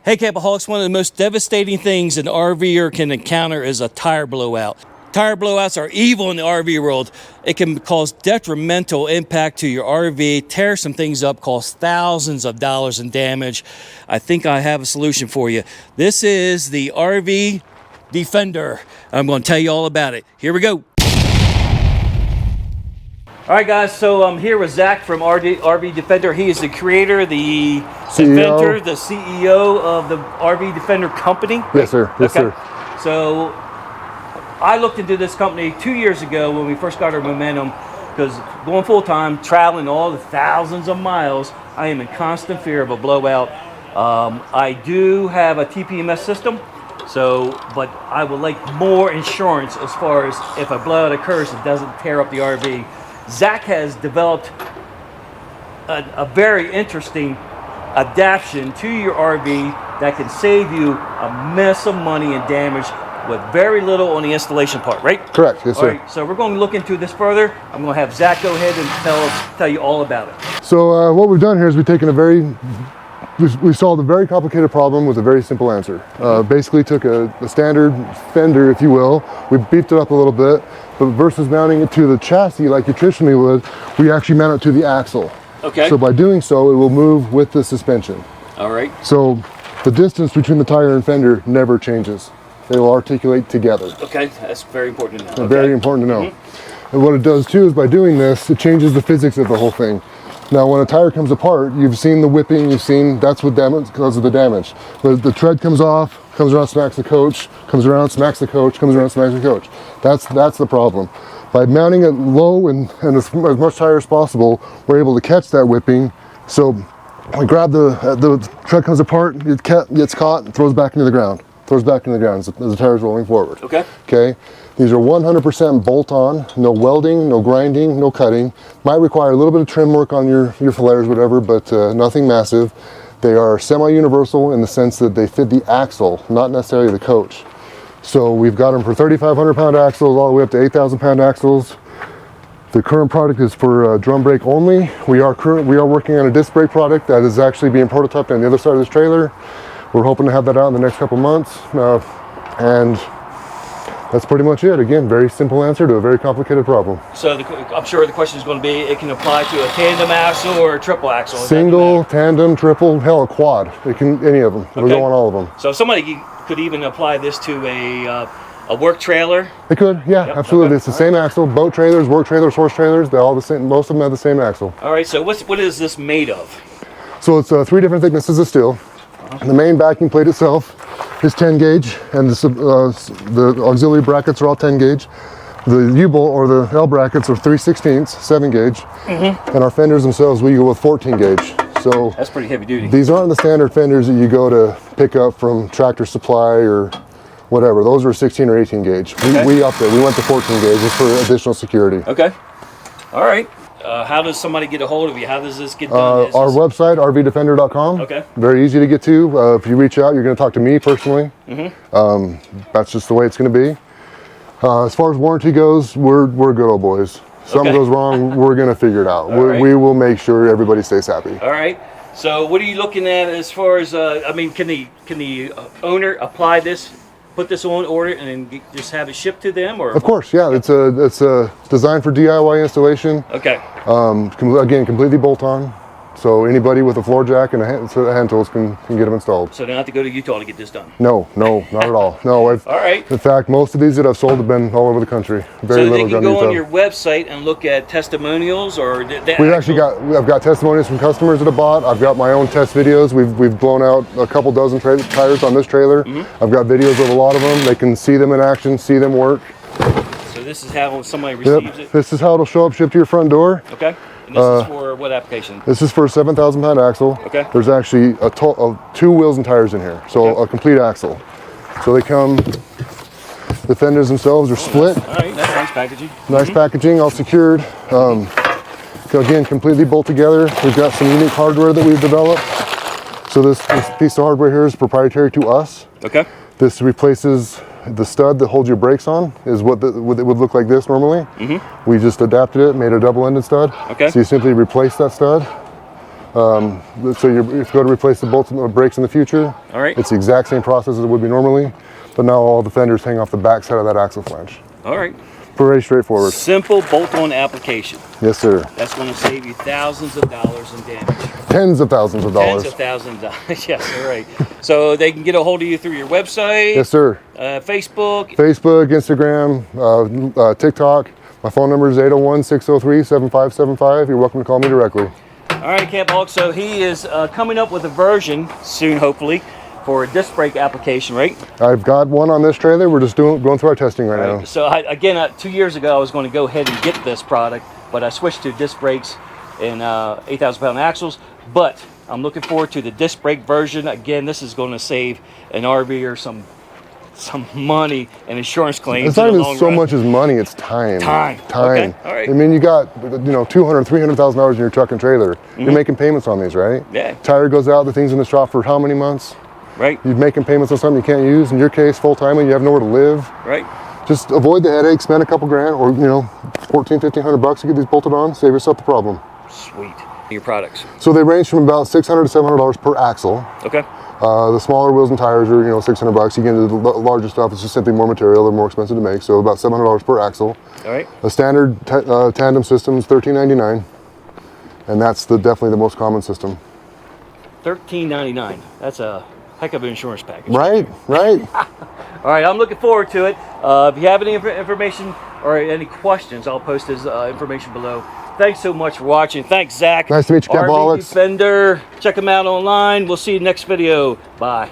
Hey Campoholics, one of the most devastating things an RVer can encounter is a tire blowout. Tire blowouts are evil in the RV world. It can cause detrimental impact to your RV, tear some things up, cause thousands of dollars in damage. I think I have a solution for you. This is the RV-DE-Fender. I'm going to tell you all about it. Here we go. All right, guys, so I'm here with Zach from RV-DE-Fender. He is the creator, the inventor, the CEO of the RV-DE-Fender company. Yes, sir. Yes, sir. So I looked into this company 2 years ago when we first got our momentum, because going full-time, traveling all the thousands of miles, I am in constant fear of a blowout. I do have a TPMS system, but I would like more insurance as far as if a blowout occurs, it doesn't tear up the RV. Zach has developed a very interesting adaptation to your RV that can save you a mess of money and damage with very little on the installation part, right? Correct, yes, sir. All right, so we're going to look into this further. I'm going to have Zach go ahead and tell you all about it. So what we've done here is we've taken we solved a very complicated problem with a very simple answer. Basically took a standard fender, if you will, we beefed it up a little bit, but versus mounting it to the chassis like you traditionally would, we actually mount it to the axle. Okay. So by doing so, it will move with the suspension. All right. So the distance between the tire and fender never changes. They will articulate together. Okay, that's very important to know. Okay. Very important to know. And what it does too is by doing this, it changes the physics of the whole thing. Now, when a tire comes apart, you've seen the whipping, that's what causes the damage. The tread comes off, comes around, smacks the coach, comes around, smacks the coach, comes around, smacks the coach. That's the problem. By mounting it low and as much tire as possible, we're able to catch that whipping. So we grab the tread comes apart, it gets caught, and throws back into the ground. Throws back into the ground as the tire is rolling forward. Okay. Okay. These are 100% bolt-on, no welding, no grinding, no cutting. Might require a little bit of trim work on your flares, whatever, but nothing massive. They are semi-universal in the sense that they fit the axle, not necessarily the coach. So we've got them for 3,500 pound axles all the way up to 8,000 pound axles. The current product is for drum brake only. We are working on a disc brake product that is actually being prototyped on the other side of this trailer. We're hoping to have that out in the next couple months. And that's pretty much it. Again, very simple answer to a very complicated problem. So I'm sure the question is going to be, it can apply to a tandem axle or a triple axle. Single, tandem, triple, hell, a quad. It can, any of them. Okay. We'll go on all of them. So somebody could even apply this to a work trailer? It could, yeah, yep. Absolutely. Okay. It's the same axle. Boat trailers, work trailers, horse trailers, they're all the same. Most of them have the same axle. All right, so what is this made of? So it's 3 different thicknesses of steel. The main backing plate itself is 10 gauge, and the auxiliary brackets are all 10 gauge. The U-bolt or the L brackets are 3/16, 7 gauge, and our fenders themselves, we go with 14 gauge. So that's pretty heavy duty. These aren't the standard fenders that you go to pick up from Tractor Supply or whatever. Those are 16 or 18 gauge. Okay. We upped it. We went to 14 gauge just for additional security. Okay. All right. How does somebody get a hold of you? How does this get done? Our website, RV-Defender.com. Okay. Very easy to get to. If you reach out, you're going to talk to me personally. That's just the way it's going to be. As far as warranty goes, we're good old boys. Something goes wrong, we're going to figure it out. We will make sure everybody stays happy. All right. So what are you looking at as far as, can the owner apply this, put this on order and then just have it shipped to them? Or? Of course, yeah. It's designed for DIY installation. Okay. Again, completely bolt-on. So anybody with a floor jack and a hand tools can get them installed. So they don't have to go to Utah to get this done? No, not at all. No. All right. In fact, most of these that I've sold have been all over the country. Very little done in Utah. So they can go on your website and look at testimonials, or I've got testimonials from customers that have bought. I've got my own test videos. We've blown out a couple dozen tires on this trailer. I've got videos of a lot of them. They can see them in action, see them work. So this is how somebody receives it? This is how it'll show up shipped to your front door. Okay. And this is for what application? This is for a 7,000 pound axle. Okay. There's actually 2 wheels and tires in here, so a complete axle. So they come, the fenders themselves are split. All right, that's nice packaging. Nice packaging, all secured. Again, completely bolt together. We've got some unique hardware that we've developed. So this piece of hardware here is proprietary to us. Okay. This replaces the stud that holds your brakes on, is what it would look like this normally. We just adapted it, made a double-ended stud. Okay. So you simply replace that stud. So if you go to replace the bolts and brakes in the future, All right. it's the exact same process as it would be normally, but now all the fenders hang off the back side of that axle flange. All right. Pretty straightforward. Simple bolt-on application. Yes, sir. That's going to save you thousands of dollars in damage. Tens of thousands of dollars. Tens of thousands of dollars. Yes, all right. So they can get a hold of you through your website. Yes, sir. Facebook. Facebook, Instagram, TikTok. My phone number is 801-603-7575. You're welcome to call me directly. All right, Campoholics. So he is coming up with a version soon, hopefully, for a disc brake application, right? I've got one on this trailer. We're just going through our testing right now. So again, 2 years ago, I was going to go ahead and get this product, but I switched to disc brakes and 8,000-pound axles. But I'm looking forward to the disc brake version. Again, this is going to save an RV or some money and insurance claims. It's not even so much as money, it's time. Time. Okay. All right. I mean, you got, $200,000, $300,000 in your truck and trailer. You're making payments on these, right? Yeah. Tire goes out, the thing's in the shop for how many months? Right. You're making payments on something you can't use. In your case, full time, and you have nowhere to live. Right. Just avoid the headache, spend a couple grand, or $1,400-1,500 to get these bolted on, save yourself the problem. Sweet. Your products. So they range from about $600 to $700 per axle. Okay. The smaller wheels and tires are, $600. You get into the larger stuff, it's just simply more material, they're more expensive to make, so about $700 per axle. All right. A standard tandem system is $13.99, and that's definitely the most common system. $13.99. That's a heck of an insurance package. Right, right. All right, I'm looking forward to it. If you have any information or any questions, I'll post his information below. Thanks so much for watching. Thanks, Zach. Nice to meet you, Campoholics. RV-DE-Fender. Check him out online. We'll see you next video. Bye.